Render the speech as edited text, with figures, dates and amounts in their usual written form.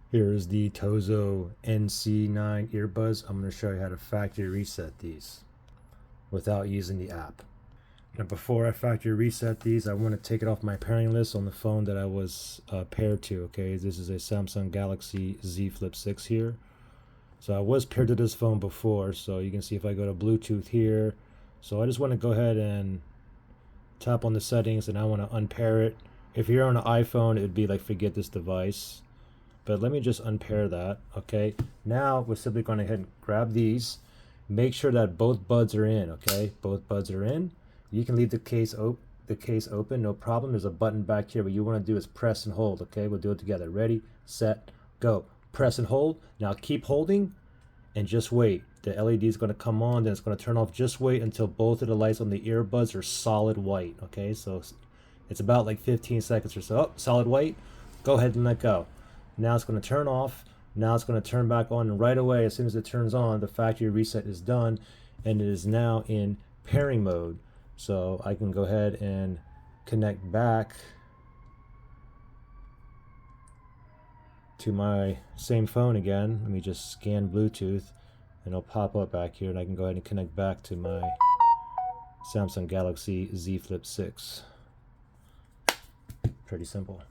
Here is the TOZO NC9 earbuds. I'm going to show you how to factory reset these without using the app. Now before I factory reset these, I want to take it off my pairing list on the phone that I was paired to. Okay, this is a Samsung Galaxy Z Flip 6 here. So I was paired to this phone before, so you can see if I go to Bluetooth here. So I just want to go ahead and tap on the settings, and I want to unpair it. If you're on an iPhone, it would be like forget this device. But let me just unpair that. Okay, now we're simply going to go ahead and grab these. Make sure that both buds are in. Okay, both buds are in. You can leave the case open, no problem. There's a button back here. What you want to do is press and hold. Okay, we'll do it together. Ready, set, go. Press and hold. Now keep holding and just wait. The LED is going to come on, then it's going to turn off. Just wait until both of the lights on the earbuds are solid white. Okay, so it's about like 15 seconds or so. Oh, solid white. Go ahead and let go. Now it's going to turn off. Now it's going to turn back on, and right away, as soon as it turns on, the factory reset is done, and it is now in pairing mode. So I can go ahead and connect back to my same phone again. Let me just scan Bluetooth, and it'll pop up back here, and I can go ahead and connect back to my Samsung Galaxy Z Flip 6. Pretty simple.